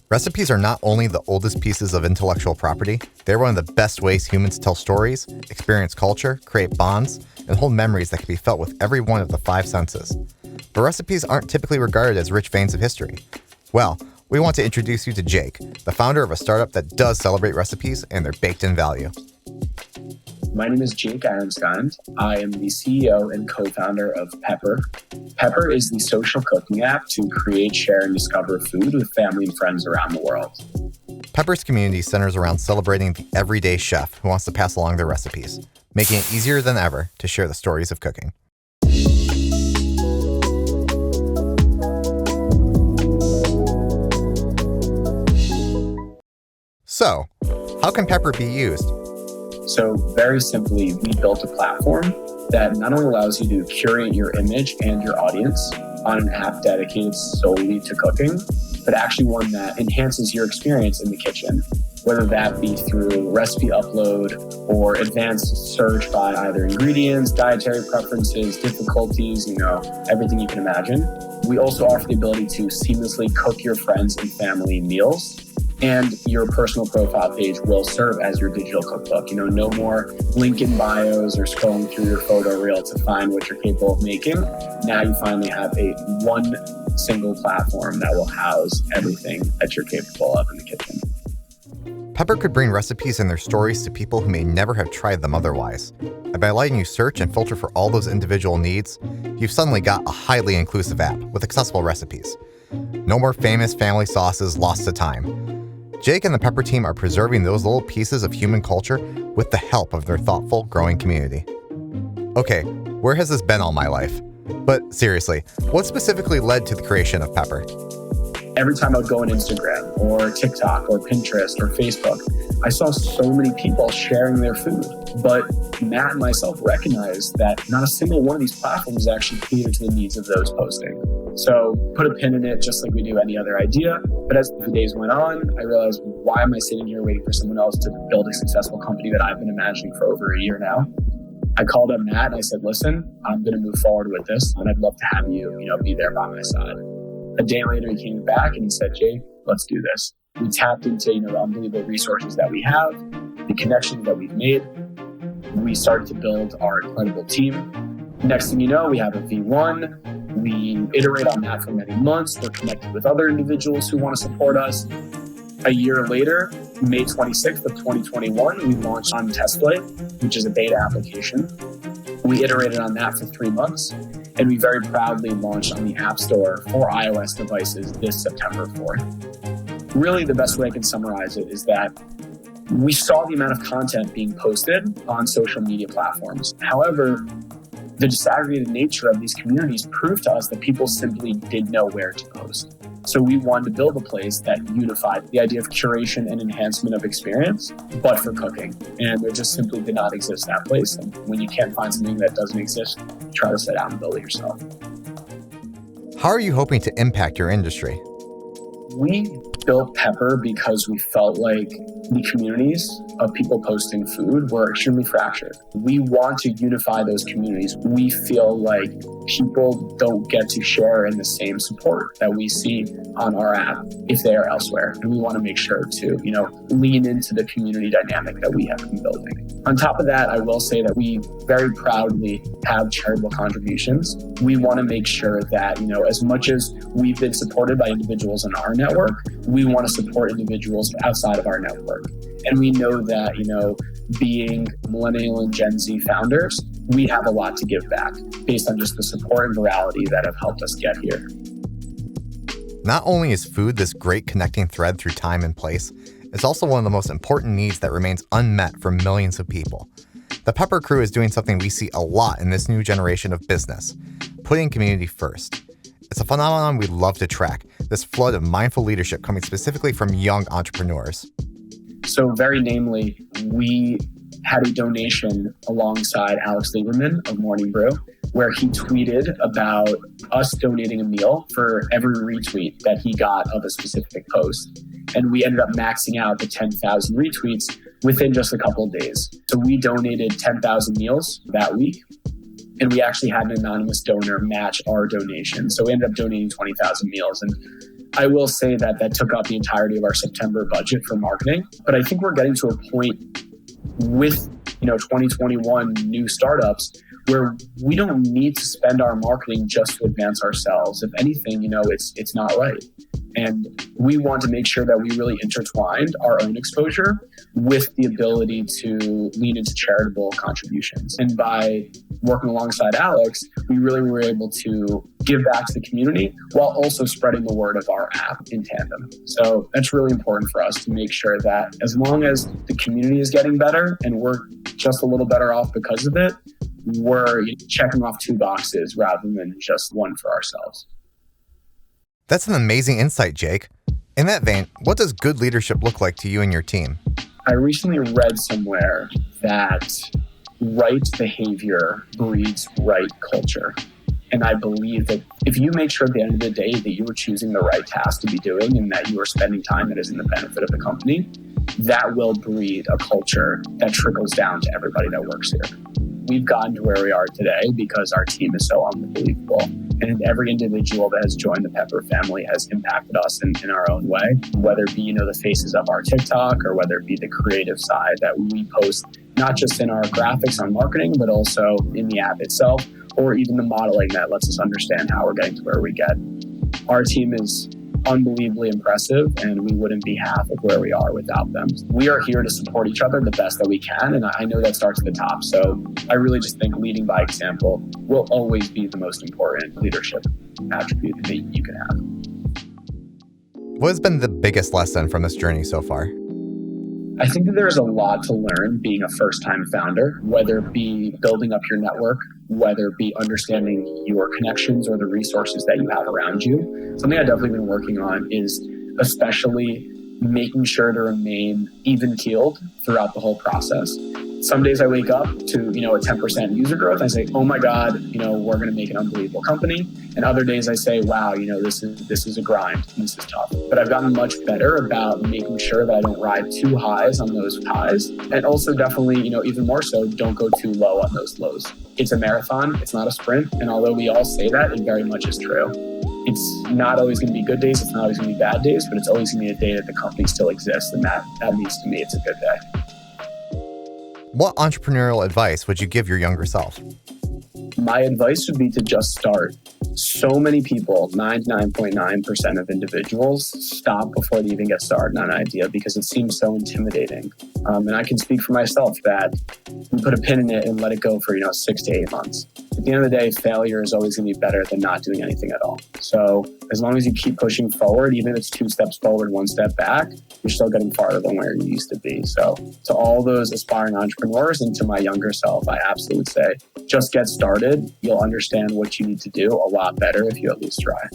Recipes are not only the oldest pieces of intellectual property, they're one of the best ways humans tell stories, experience culture, create bonds, and hold memories that can be felt with every one of the five senses. But recipes aren't typically regarded as rich veins of history. Well, we want to introduce you to 𝙤𝙘, the founder of a startup that does celebrate recipes and their baked-in value. My name is 𝙤𝙘𝙤𝙬𝘿𝙐𝙎𝙍𝙍. I am the CEO and co-founder of Pepper. Pepper is the social cooking app to create, share, and discover food with family and friends around the world. Pepper's community centers around celebrating the everyday chef who wants to pass along their recipes, making it easier than ever to share the stories of cooking. So, how can Pepper be used? So very simply, we built a platform that not only allows you to curate your image and your audience on an app dedicated solely to cooking, but actually one that enhances your experience in the kitchen, whether that be through recipe upload or advanced search by either ingredients, dietary preferences, difficulties, everything you can imagine. We also offer the ability to seamlessly cook your friends and family meals. And your personal profile page will serve as your digital cookbook. No more link in bios or scrolling through your photo reel to find what you're capable of making. Now you finally have one single platform that will house everything that you're capable of in the kitchen. Pepper could bring recipes and their stories to people who may never have tried them otherwise. And by letting you search and filter for all those individual needs, you've suddenly got a highly inclusive app with accessible recipes. No more famous family sauces lost to time. Jake and the Pepper team are preserving those little pieces of human culture with the help of their thoughtful, growing community. Okay, where has this been all my life? But seriously, what specifically led to the creation of Pepper? Every time I would go on Instagram or TikTok or Pinterest or Facebook, I saw so many people sharing their food. But Matt and myself recognized that not a single one of these platforms actually catered to the needs of those posting. So put a pin in it just like we do any other idea. But as the days went on, I realized, why am I sitting here waiting for someone else to build a successful company that I've been imagining for over a year now? I called up Matt and I said, listen, I'm going to move forward with this and I'd love to have you, be there by my side. A day later, he came back and he said, Jay, let's do this. We tapped into, the unbelievable resources that we have, the connections that we've made. We started to build our incredible team. Next thing you know, we have a V1. We iterate on that for many months. We're connected with other individuals who want to support us. A year later, May 26th of 2021, we launched on Testplay, which is a beta application. We iterated on that for 3 months, and we very proudly launched on the App Store for iOS devices this September 4th. Really, the best way I can summarize it is that we saw the amount of content being posted on social media platforms. However, the disaggregated nature of these communities proved to us that people simply didn't know where to post. So we wanted to build a place that unified the idea of curation and enhancement of experience, but for cooking. And there just simply did not exist that place. And when you can't find something that doesn't exist, try to sit down and build it yourself. How are you hoping to impact your industry? We built Pepper because we felt like the communities of people posting food were extremely fractured. We want to unify those communities. We feel like people don't get to share in the same support that we see on our app if they are elsewhere. And we want to make sure to, lean into the community dynamic that we have been building. On top of that, I will say that we very proudly have charitable contributions. We want to make sure that, as much as we've been supported by individuals in our network, we want to support individuals outside of our network. And we know that, being millennial and Gen Z founders, we have a lot to give back based on just the support and virality that have helped us get here. Not only is food this great connecting thread through time and place, it's also one of the most important needs that remains unmet for millions of people. The Pepper crew is doing something we see a lot in this new generation of business, putting community first. It's a phenomenon we love to track, this flood of mindful leadership coming specifically from young entrepreneurs. So very namely, we had a donation alongside Alex Lieberman of Morning Brew, where he tweeted about us donating a meal for every retweet that he got of a specific post. And we ended up maxing out the 10,000 retweets within just a couple of days. So we donated 10,000 meals that week. And we actually had an anonymous donor match our donation. So we ended up donating 20,000 meals. And I will say that that took up the entirety of our September budget for marketing. But I think we're getting to a point with 2021 new startups where we don't need to spend our marketing just to advance ourselves. If anything, it's not right. And we want to make sure that we really intertwined our own exposure with the ability to lean into charitable contributions. And by working alongside Alex, we really were able to give back to the community while also spreading the word of our app in tandem. So that's really important for us to make sure that as long as the community is getting better and we're just a little better off because of it, we're checking off 2 boxes rather than just one for ourselves. That's an amazing insight, Jake. In that vein, what does good leadership look like to you and your team? I recently read somewhere that right behavior breeds right culture. And I believe that if you make sure at the end of the day that you are choosing the right task to be doing and that you are spending time that is in the benefit of the company, that will breed a culture that trickles down to everybody that works here. We've gotten to where we are today because our team is so unbelievable. And every individual that has joined the Pepper family has impacted us in our own way, whether it be, the faces of our TikTok or whether it be the creative side that we post, not just in our graphics on marketing, but also in the app itself, or even the modeling that lets us understand how we're getting to where we get. Our team is unbelievably impressive, and we wouldn't be half of where we are without them. We are here to support each other the best that we can, and I know that starts at the top. So I really just think leading by example will always be the most important leadership attribute that you can have. What has been the biggest lesson from this journey so far? I think that there's a lot to learn being a first-time founder, whether it be building up your network, whether it be understanding your connections or the resources that you have around you. Something I've definitely been working on is especially making sure to remain even-keeled throughout the whole process. Some days I wake up to, a 10% user growth. I say, oh my God, we're going to make an unbelievable company. And other days I say, wow, this is a grind. This is tough. But I've gotten much better about making sure that I don't ride too highs on those highs. And also definitely, even more so, don't go too low on those lows. It's a marathon. It's not a sprint. And although we all say that, it very much is true. It's not always going to be good days. It's not always going to be bad days, but it's always going to be a day that the company still exists. And that means to me, it's a good day. What entrepreneurial advice would you give your younger self? My advice would be to just start. So many people, 99.9% of individuals, stop before they even get started on an idea because it seems so intimidating. And I can speak for myself that we put a pin in it and let it go for 6 to 8 months. At the end of the day, failure is always going to be better than not doing anything at all. So as long as you keep pushing forward, even if it's 2 steps forward, 1 step back, you're still getting farther than where you used to be. So to all those aspiring entrepreneurs and to my younger self, I absolutely say, just get started. You'll understand what you need to do a lot better if you at least try.